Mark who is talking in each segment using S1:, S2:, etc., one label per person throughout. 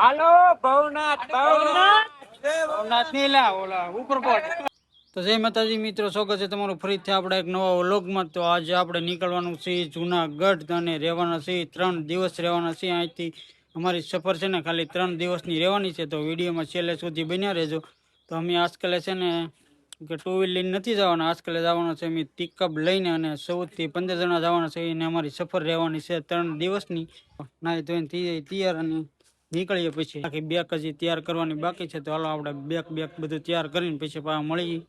S1: હાલો ભવનાથ ની લા ઓલા ઉપરકોટ. તો જય માતાજી મિત્રો, સ્વાગત છે તમારું ફરીથી આપણે એક નવા વ્લોગમાં. તો આજે આપણે નીકળવાનું છે જુનાગઢ અને રહેવાના છે 3 દિવસ રહેવાના છે. અહીંથી અમારી સફર છે ને ખાલી 3 દિવસની રહેવાની છે. તો વિડીયોમાં છેલ્લે સુધી બન્યા રહેજો. તો અમે આજકાલે છે ને કે 2 વ્હીલ લઈને નથી જવાના, આજકાલે જવાના છે અમે પિકઅપ લઈને અને 14 થી 15 જણા જવાના છે. અને અમારી સફર રહેવાની છે 3 દિવસની. નાઈ ધોઈને તૈયાર અને નીકળીએ. પછી આખી બેગ હજી તૈયાર કરવાની બાકી છે. તો હાલો આપણે બેગ બધું તૈયાર કરીને પછી પાછા મળીએ.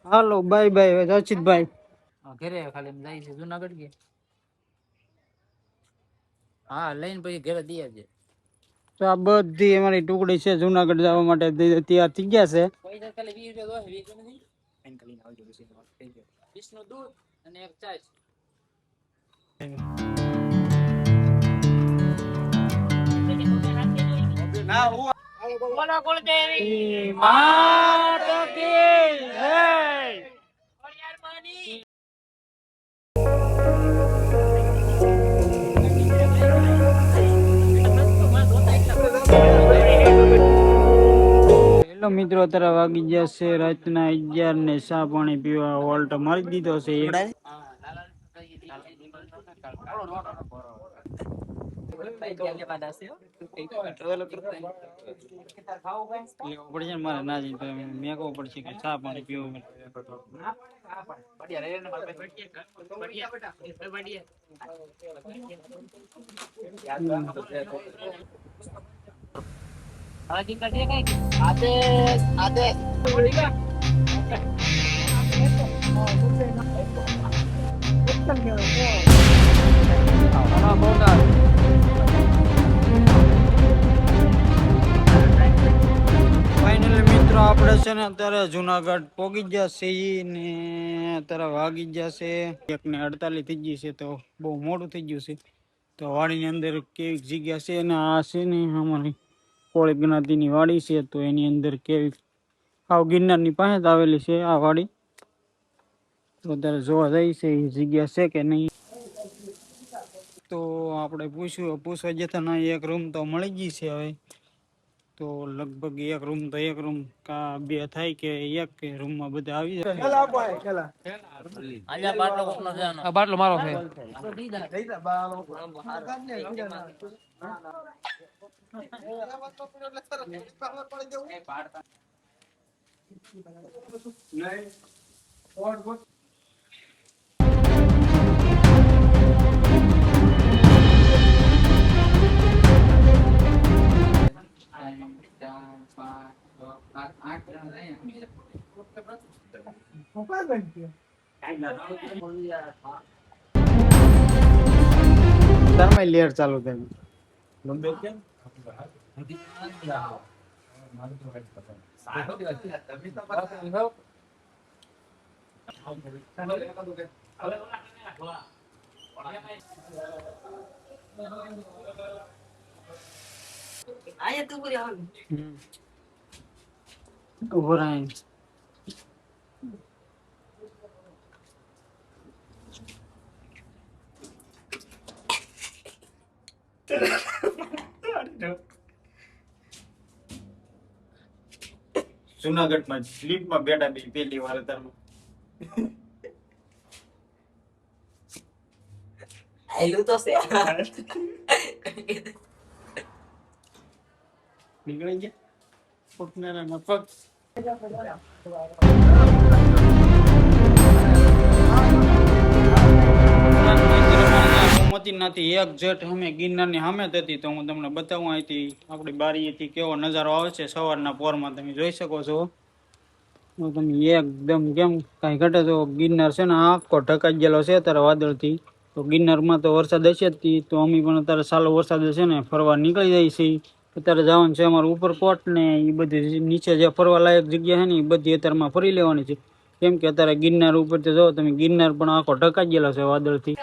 S1: હાલો બાય બાય રચિતભાઈ. ઘરે ખાલી જાય છે જુનાગઢ કે હા લઈને પછી ઘરે દઈએ છે. તો આ બધી અમારી ટુકડી છે જુનાગઢ જવા માટે તૈયાર થઈ ગયા છે. પૈસા ખાલી 20 રૂપિયા દો, 20 નથી ફાઈન કરીને આવજો. વિષ્ણુ દૂધ અને એક ચાય. ના હું બોલો કુળદેવી માત કી જય. હેલો મિત્રો, અત્યારે વાગી ગયા છે રાતના 11 ને ચા પાણી પીવા વોલ્ટ મારી દીધો છે. મારે ના મેકવો પડશે કે ચા પાણી પીવું. ફાઇનલી મિત્રો આપણે છે ને અત્યારે જુનાગઢ પોગી ગયા છીએ ને અત્યારે વાગી ગયા છે 1:48 થઈ ગઈ છે. તો બહુ મોડું થઈ ગયું છે. તો વાડીની અંદર કેવી જગ્યા છે અને આ છે ને અમારી કોળી જ્ઞાતિની વાડી છે. તો એની અંદર કેવી આવ ગિરનારની પાસે જ આવેલી છે આ વાડી. તો અત્યારે જોવા જાય છે એ જગ્યા છે કે નહીં. તો આપણે પૂછવા જતા એક રૂમ તો મળી ગઈ છે. હવે તો લગભગ એક રૂમ કા બે થાય કે એક કે રૂમમાં બધા આવી જાય. બાટલો મારો છે. તારમાં લેર ચાલુ થાય. આયા તું પૂરી આવ. ઉભો રહે. જુનાગઢ માં સ્લીપ માં બેઠા બે પહેલી વાર તારમાં આયલું તો છે નીકળી ગયા પોટનારા માં પગ. નથી એક જેટ અમે ગિરનારની સામે જ હતી. તો હું તમને બતાવું અહીંથી આપણી બારીએથી કેવો નજારો આવે છે સવારના પોરમાં. તમે જોઈ શકો છો. તમે એકદમ કેમ કઈ ઘટે તો ગિરનાર છે ને આખો ઢકાઈ ગયેલો છે અત્યારે વાદળથી. તો ગિરનારમાં તો વરસાદ હશે જ. તો અમે પણ અત્યારે સાલો વરસાદ છે ને ફરવા નીકળી જાય છે. અત્યારે જવાનું છે અમારું ઉપરકોટ ને એ બધી નીચે જે ફરવા લાયક જગ્યા છે ને એ બધી અત્યારમાં ફરી લેવાની છે. કેમ કે અત્યારે ગિરનાર ઉપર તો જો તમે ગિરનાર પણ આખો ઢકાઈ ગયેલો છે વાદળથી.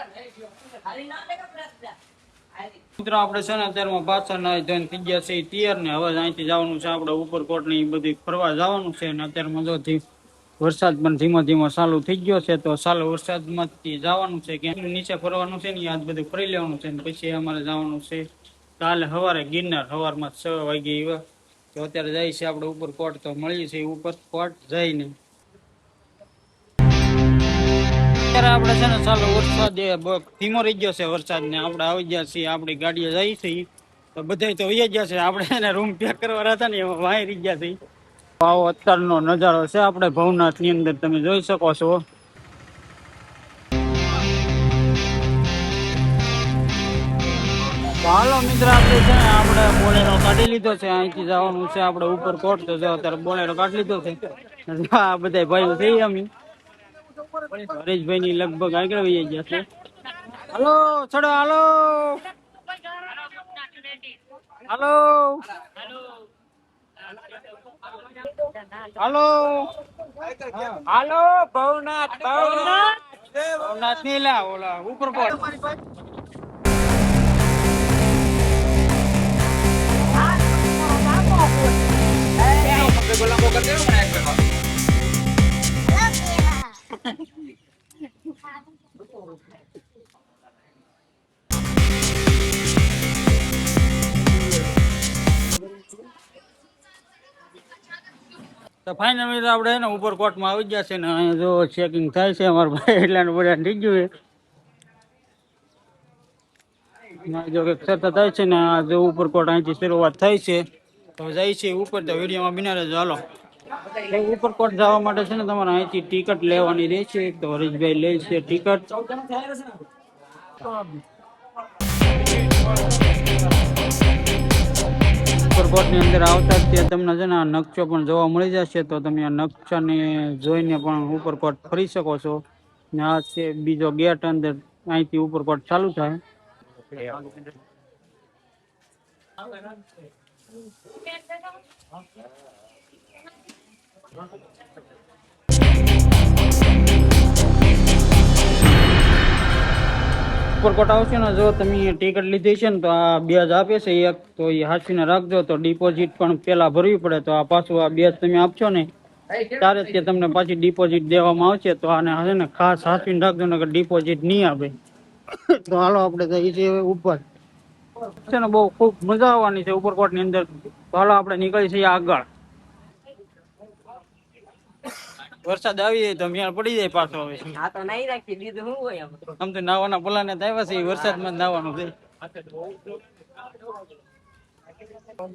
S1: મિત્રો આપણે છે ને અત્યારમાં પાછા નાઈ ધોઈને થઈ ગયા છે તૈયાર ને હવે અહીંથી જવાનું છે આપણે ઉપરકોટ ને એ બધી ફરવા જવાનું છે ને અત્યારમાં જો વરસાદ પણ ધીમો ધીમો ચાલુ થઈ ગયો છે તો ચાલો વરસાદમાંથી જવાનું છે કે નીચે ફરવાનું છે ને આજ બધું ફરી લેવાનું છે ને પછી અમારે જવાનું છે કાલે સવારે ગિરનાર સવારમાં 6 વાગે એવા તો અત્યારે જાય છે આપણે ઉપરકોટ તો મળીએ છીએ ઉપરકોટ જઈને અત્યારે આપણે છે ને ચાલો વરસાદ ધીમો રહી ગયો છે વરસાદ ને આપણે આવી ગયા છીએ આપણી ગાડીએ જઈએ છીએ તો બધા તો વહી ગયા છે આપણે એને રૂમ પેક કરવા હતા ને એમાં વાય રહી ગયા છીએ આવો અત્યારનો નજારો છે આપણે ભવનાથ ની અંદર તમે જોઈ શકો છો હાલો મિત્ર આપણે છે ને આપણે બોલેરો કાઢી લીધો છે અહીંથી જવાનું છે આપણે ઉપરકોટ તો જો અત્યારે બોલેરો કાઢી લીધો છે આ બધા ભાઈઓ થઈ અમે હરેશભાઈ ની લગભગ આગળ વહી ગયા છે હાલો ચડો હાલો હાલો હાલો હાલો ભવનાથ ભવનાથ ભવનાથ ની લા ઓલા ઉપરકોટ તો ફાઇનલી આપણે ને ઉપરકોટમાં આવી ગયા છે ને અહીંયા જો ચેકિંગ થાય છે અમારા ભાઈ એટલે બધા થઈ ગયું છે જો કે સતત થાય છે ને આ જો ઉપરકોટ અહીંથી શરૂઆત થાય છે તો જાય છે ઉપર તો વિડીયોમાં બિના રહેજો હાલો ઉપરકોટ જવા માટે છે ને તમારે અહીંથી ટિકિટ લેવાની રહેશે તો હરીશભાઈ લે છે ટિકિટ ઉપરકોટ ની અંદર આવતા જ ત્યાં તમને છે ને આ નકશો પણ જોવા મળી જશે તો તમે આ નકશાને જોઈને પણ ઉપરકોટ ફરી શકો છો ને આ છે બીજો ગેટ અંદર અહીંથી ઉપરકોટ ચાલુ થાય ઉપરકોટ આવશે ને જો તમે ટિકિટ લીધી છે ને તો આ વ્યાજ આપે છે એક તો એ હાંચવીને રાખજો તો ડિપોઝિટ પણ પેલા ભરવી પડે તો આ પાછું આ વ્યાજ તમે આપશો ને ત્યારે તે તમને પાછી ડિપોઝિટ દેવામાં આવશે તો આને હશે ને ખાસ હાંચવીને રાખજો ને ડિપોઝિટ નહીં આપે તો હાલો આપણે જઈએ છીએ ઉપર છે ને બહુ ખૂબ મજા આવવાની છે ઉપરકોટ ની અંદર તો હાલો આપણે નીકળી છીએ આગળ વરસાદ આવી જાય તો મેળ પડી જાય પાછો હવે આ તો નહીં રાખી દીધું શું હોય આમ તો નાવાના પલાને આવ્યા છે વરસાદમાં નાવાનું છે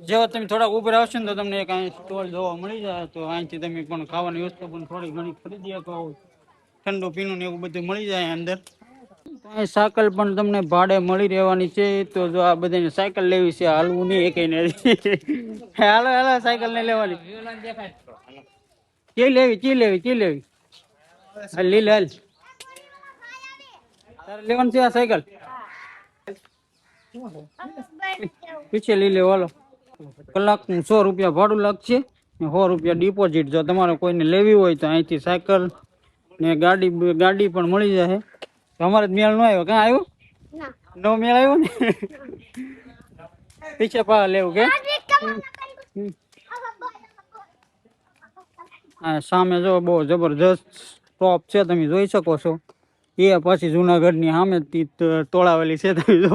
S1: જેવા તમે થોડાક ઉપર આવશો ને તો તમને એક અહીં સ્ટોલ જોવા મળી જાય તો અહીંથી તમે પણ ખાવાની વસ્તુ પણ થોડી ઘણી ખરીદી શકો ઠંડુ પીણું ને એવું બધું મળી જાય અંદર અહીં સાયકલ પણ તમને ભાડે મળી રહેવાની છે તો જો આ બધાને સાયકલ લેવી છે હાલવું નહીં એક હાલો હાલો સાયકલ નહીં લેવાની ચી લેવી લીલ હાલ તારે લેવાનું છે આ સાયકલ પીછે લઈ લેવો હાલો કલાકનું 100 રૂપિયા ભાડું લાગશે 100 રૂપિયા ડિપોઝિટ જો તમારે કોઈને લેવી હોય તો અહીંથી સાયકલ ને ગાડી પણ મળી જાય અમારે મેળ ન આવ્યો ક્યાં આવ્યો નો મેળ આવ્યો ને પીછે પા લેવું કે હા સામે જો બહુ જબરજસ્ત ટોપ છે તમે જોઈ શકો છો એ પછી જુનાગઢની સામે તોડાવેલી છે તમે જો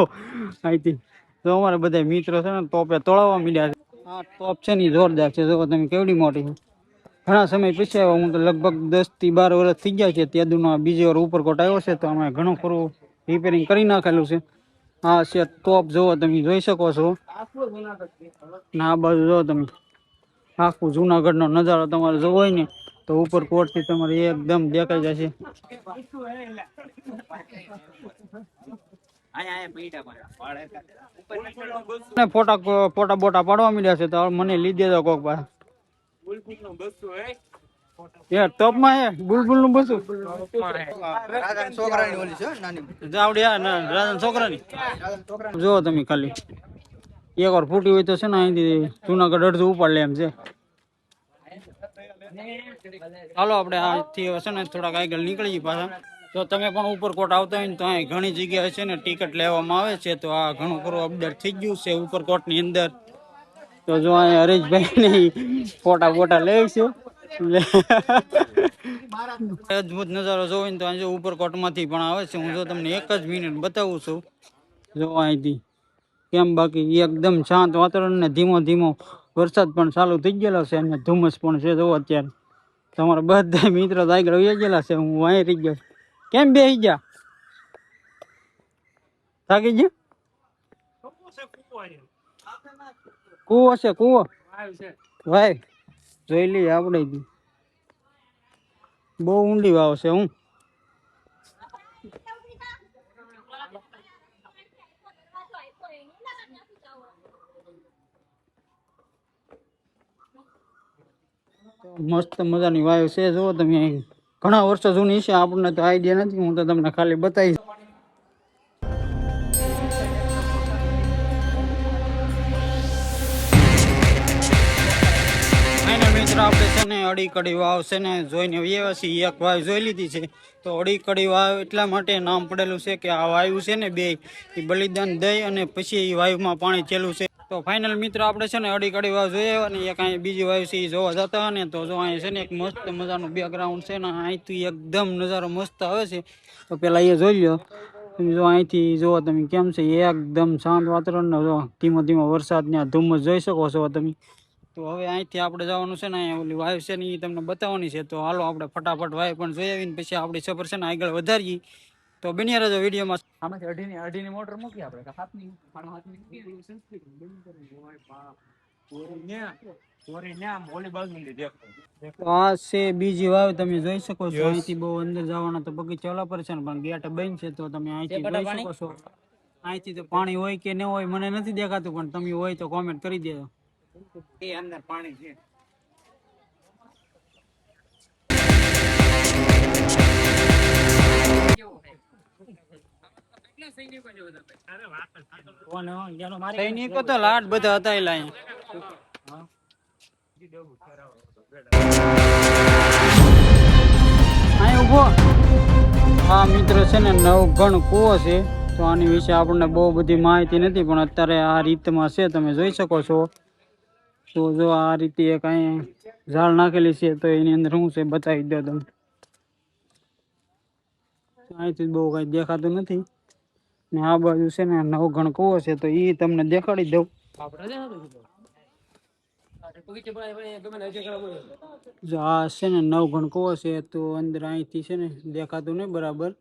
S1: અહીંથી જો અમારે બધા મિત્રો છે ને ટોપે તોડાવવા મીડ્યા છે આ ટોપ છે ને જોરદાર છે જો તમે કેવડી મોટી છે ઘણા સમય પછી આવ્યો હું તો લગભગ 10 થી 12 વર્ષ થઈ ગયા છે ત્યાંનો બીજી વાર ઉપરકોટ આવ્યો છે તો અમે ઘણું ખરું રિપેરિંગ કરી નાખેલું છે આ છે ટોપ જોવો તમે જોઈ શકો છો ને આ બાજુ જો તમે આખું જુનાગઢનો નજારો તમારે જોવો હોય ને તો ઉપરકોટ થી તમારે એકદમ દેખાઈ જશે ફોટા બોટા પાડવા મળ્યા છે તો મને લીધે તો કોક પાસે ટોપ માં હે બુલબુલ નું બસું છોકરાની જો તમે ખાલી એક વાર ફૂટી હોય તો છે ને અહીંથી જુનાગઢ અડધું ઉપાડ લે એમ છે ચાલો આપણે અહીંથી છે ને થોડાક આગળ નીકળીએ પાછા તો તમે પણ ઉપરકોટ આવતા હોય ને તો અહીં ઘણી જગ્યાએ છે ને ટિકિટ લેવામાં આવે છે. તો આ ઘણું ખરું અપડેટ થઈ ગયું છે ઉપરકોટની અંદર. તો જો અહીંયા હરેશભાઈ ને ફોટા લે છે. અદભુત નજારો જોઈને તો અહીં ઉપરકોટમાંથી પણ આવે છે. હું જો તમને એક જ મિનિટ બતાવું છું. જો અહીંથી કેમ બાકી એકદમ શાંત વાતાવરણ ને ધીમો ધીમો વરસાદ પણ ચાલુ થઈ ગયેલો છે અને ધુમ્મસ પણ છે. જો અત્યારે તમારા બધા મિત્રો તો આગળ વહી ગયેલા છે. હું અહીં રહી ગયો. કેમ બેસી ગયા? થાકી ગયા? કૂવો છે કૂવો ભાઈ જોઈ લઈએ આપણે. બહુ ઊંડી વાવ છે. હું મસ્ત મજાની વાયુ છે. જો તમે ઘણા વર્ષો જૂની છે. આપણને તો આઈડિયા નથી. હું તો તમને ખાલી બતાવીશ. આપણે છે ને અડી કડી વાવ છે ને જોઈને વ્યવસ્થિત એક વાવ જોઈ લીધી છે. તો અડી કડી વાવ એટલા માટે નામ પડેલું છે કે આ વાયુ છે ને બે એ બલિદાન દઈ અને પછી એ વાયુમાં પાણી ચેલું છે. તો ફાઇનલ મિત્રો આપણે છે ને અડી કડી વાવ જોઈએ અને એક અહીં બીજી વાયુ છે એ જોવા જતા ને તો જો અહીં છે ને એક મસ્ત મજાનું બેકગ્રાઉન્ડ છે ને અહીંથી એકદમ નજારો મસ્ત આવે છે. તો પેલા એ જોઈ લો તમે. જો અહીંથી જુઓ તમે કેમ છે એકદમ શાંત વાતાવરણ. જો ધીમો ધીમો વરસાદ ને ધુમ્મસ જોઈ શકો છો તમે. તો હવે અહીંથી આપણે જવાનું છે ને ઓલી વાયુ છે ને એ તમને બતાવવાની છે. તો હાલો આપણે ફટાફટ વાયુ પણ જોઈ આવીને પછી આપણી સફર છે ને આગળ વધારીએ. તો બન્યા રહેજો વિડીયોમાં.
S2: આમાંથી અઢીની મોટર મૂકી આપણે હાથની
S1: આ છે બીજી વાવ તમે જોઈ શકો છો. અહીંથી બહુ અંદર જવાના તો બગીચા ઓલા પર છે ને પણ ગેટ બંધ છે. તો તમે અહીંથી જોઈ શકો છો. અહીંથી તો પાણી હોય કે ન હોય મને નથી દેખાતું, પણ તમે હોય તો કોમેન્ટ કરી દેજો.
S2: એ અંદર પાણી છે.
S1: સૈનિકો તો લાડ બધા હતા અહીંયા. ઉભો. આ મિત્ર છે ને નવઘણ કૂવો છે. તો આની વિશે આપણને બહુ બધી માહિતી નથી, પણ અત્યારે આ રીતમાં છે તમે જોઈ શકો છો. તો જો આ રીતે એક અહીંયા ઝાડ નાખેલી છે. તો એની અંદર શું છે બતાવી દો તમે. અહીંથી બહુ કઈ દેખાતું નથી ને આ બાજુ છે ને નવઘણ કૂવો છે. તો એ તમને દેખાડી દઉં. જો આ છે ને નવઘણ કૂવો છે. તો અંદર અહીંથી છે ને દેખાતું નહીં બરાબર.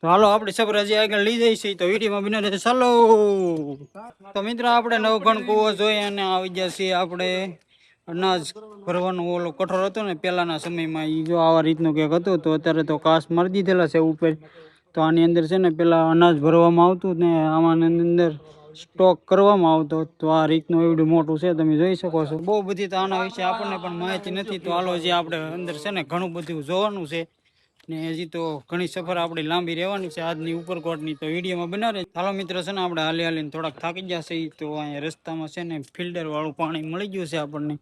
S1: તો હાલો આપણે સફર હજી આગળ લઈ જઈશું. તો વિડીયોમાં બિના રહેશે. ચાલો તો મિત્રો આપણે નવઘણ કૂવો જોઈએ અને આવી જશે આપણે અનાજ ભરવાનો ઓલો કઠોર હતો ને પહેલાના સમયમાં. એ જો આવા રીતનું કંઈક હતું. તો અત્યારે તો કાસ મારી દીધેલા છે ઉપર. તો આની અંદર છે ને પેલા અનાજ ભરવામાં આવતું ને આમાં અંદર સ્ટોક કરવામાં આવતો. તો આ રીતનું એવડું મોટું છે તમે જોઈ શકો છો. બહુ બધી તો આના વિશે આપણને પણ માહિતી નથી. તો હાલો જે આપણે અંદર છે ને ઘણું બધું જોવાનું છે ને હજી તો ઘણી સફર આપણી લાંબી રહેવાની છે આજની ઉપરકોટની. તો વિડીયોમાં બનાવે. હાલો મિત્રો છે ને આપણે હાલી હાલીને થોડાક થાકી ગયા છે. તો અહીંયા રસ્તામાં છે ને ફિલ્ટર વાળું પાણી મળી ગયું છે આપણને.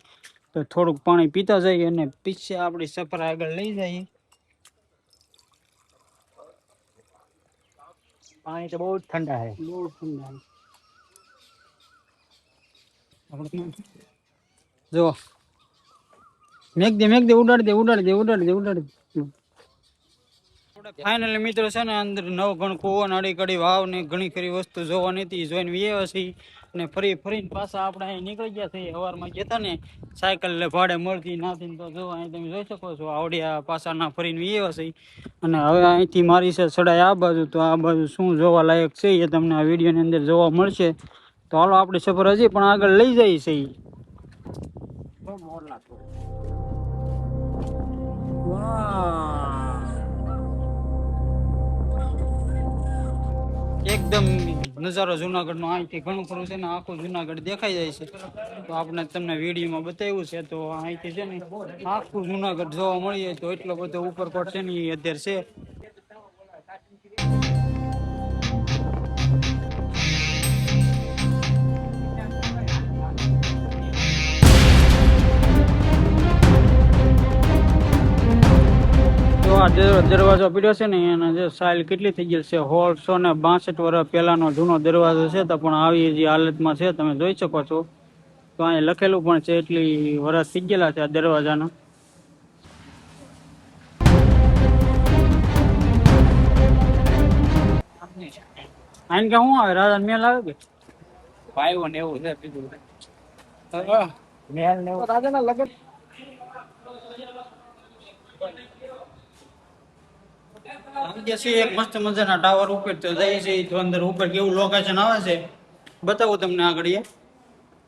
S1: તો થોડુંક પાણી પીતા જઈએ અને પીછે આપણી સફર આગળ લઈ જઈએ.
S2: પાણી તો બહુ જ ઠંડા છે.
S1: બહુ ઠંડા. જો મેઘ દે ઉડાડી દે. ફાઇનલી મિત્રો છે ને અંદર નવઘણ કૂવો અડી કડી વાવ ને ઘણી ખરી વસ્તુ જોવાની હતી. જોઈને વ્યવસ્થિત ને ફરીને પાછા આપણે અહીં નીકળી ગયા છીએ. સવારમાં જતા ને સાયકલ ભાડે મળતી નાથી. તો જો અહીં તમે જોઈ શકો છો આવડિયા પાછા ના ફરીને વ્યવસ્થિત. અને હવે અહીંથી મારી છે ચડાઈ આ બાજુ. તો આ બાજુ શું જોવા લાયક છે એ તમને આ વિડીયોની અંદર જોવા મળશે. તો હાલો આપણી સફર હજી પણ આગળ લઈ જઈએ છીએ. એકદમ નજારો જુનાગઢ નો અહીંથી ઘણું ખરું છે ને આખું જુનાગઢ દેખાઈ જાય છે. તો આપણે તમને વિડીયોમાં બતાવ્યું છે. તો અહીંથી છે ને આખું જુનાગઢ જોવા મળી જાય. તો એટલો બધો ઉપરકોટ છે ને એ અત્યારે છે. જે દરવાજો પીડ્યો છે ને એના જે સાઇલ કેટલી થઈ ગઈ છે 1662 વર્ષ પહેલાનો જૂનો દરવાજો છે તો પણ આવી જે હાલતમાં છે તમે જોઈ શકો છો. તો અહીં લખેલું પણ છે એટલી વર્ષ થઈ ગયેલા છે આ દરવાજાના. આઈને કે શું આવે રાજા મેલ આવે કે
S2: પાયો ને એવું છે બીજું મેલ ને એવું રાજાના લગન
S1: એક મસ્ત મજાના ટાવર ઉપર તો જઈએ છીએ તો અંદર ઉપર કેવું લોકેશન આવે છે બતાવું તમને આગળ.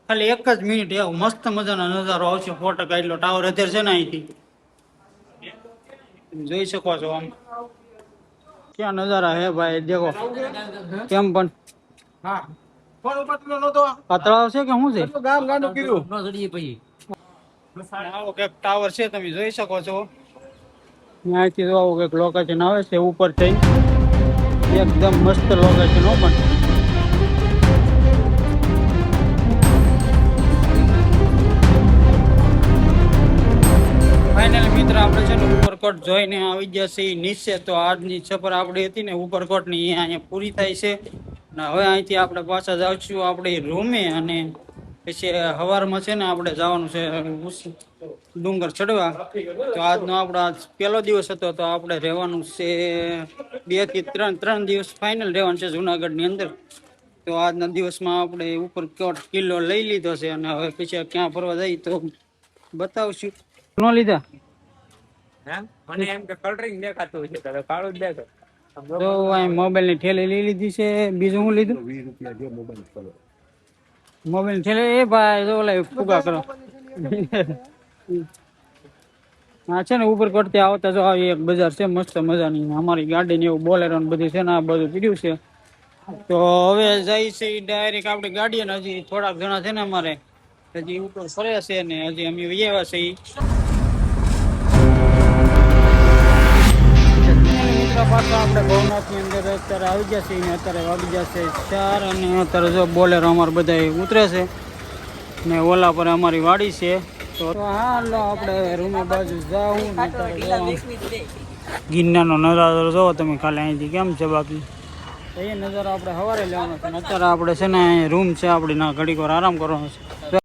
S1: ખાલી એક જ મિનિટ એવું મસ્ત મજાનો નજારો આવશે. ફોટો કાઢલો ટાવર અત્યારે છે ને અહીંથી જોઈ શકો છો. આમ ક્યાં નજારા હે ભાઈ દેખો કેમ પણ.
S2: હા ફોન ઉપરનો નતો
S1: આ તળાવ છે કે શું છે?
S2: ગામ ગાંડું કીધું
S3: નો જડીએ પછી
S1: આવો કંઈક ટાવર છે તમે જોઈ શકો છો. ત્યાંથી જો આવું કંઈક લોકેશન આવે છે ઉપર થઈ એકદમ મસ્ત લોકેશન હો. પણ ફાઇનલ મિત્ર આપણે છે ને ઉપરકોટ જોઈને આવી ગયા છીએ નીચે. તો આજની સફર આપણી હતી ને ઉપરકોટની અહીંયા પૂરી થાય છે ને હવે અહીંથી આપણે પાછા જાવશું આપણે રૂમે. અને પછી સવારમાં છે ને આપણે જવાનું છે ડુંગર ચડવા. તો આજનો આપણો આજ પહેલો દિવસ હતો તો આપણે રહેવાનું છે 2 થી 3 દિવસ ફાઇનલ રહેવાનું છે જુનાગઢની અંદર. તો આજના દિવસમાં આપણે ઉપરકોટ કિલ્લો લઈ લીધો છે અને હવે પછી ક્યાં ફરવા જઈએ તો બતાવશું. ન લીધા
S2: હે મને એમ કે કલરિંગ દેખાતું છે તો કાળું જ દેખાય.
S1: તો અહીં મોબાઈલ ની ઠેલી લઈ લીધી છે. બીજું શું લીધું? મોબાઈલ ની ઠેલી. એ ભાઈ જો ઓલા ફુગા કરો. હા છે ને ઉપર કરતે આવતા જો આવી એક બજાર છે મસ્ત મજાની. અમારી ગાડી ને એવું બોલેરો ને બધું છે ને આ બધું પીડ્યું છે. તો હવે જાય છે ડાયરેક્ટ આપણી ગાડી. ને હજી થોડાક જણા છે ને અમારે હજી ઉપર ફરે છે ને હજી અમે આવ્યા છે. પાછા આપણે ભવનાથની અંદર અત્યારે આવી ગયા છીએ. અત્યારે વાગી જશે 4 અને અત્યારે જો બોલેરો અમારે બધા ઉતરે છે ને ઓલા પર અમારી વાડી છે. તો હાલો આપણે રૂમે બાજુ જાવું. ગિરનારનો નજારો જોવો તમે ખાલી અહીંથી કેમ છે. બાકી એ નજારો આપણે સવારે લેવાનો છે. અત્યારે આપણે છે ને રૂમ છે આપણી ના ઘડીક વાર આરામ કરવાનો છે.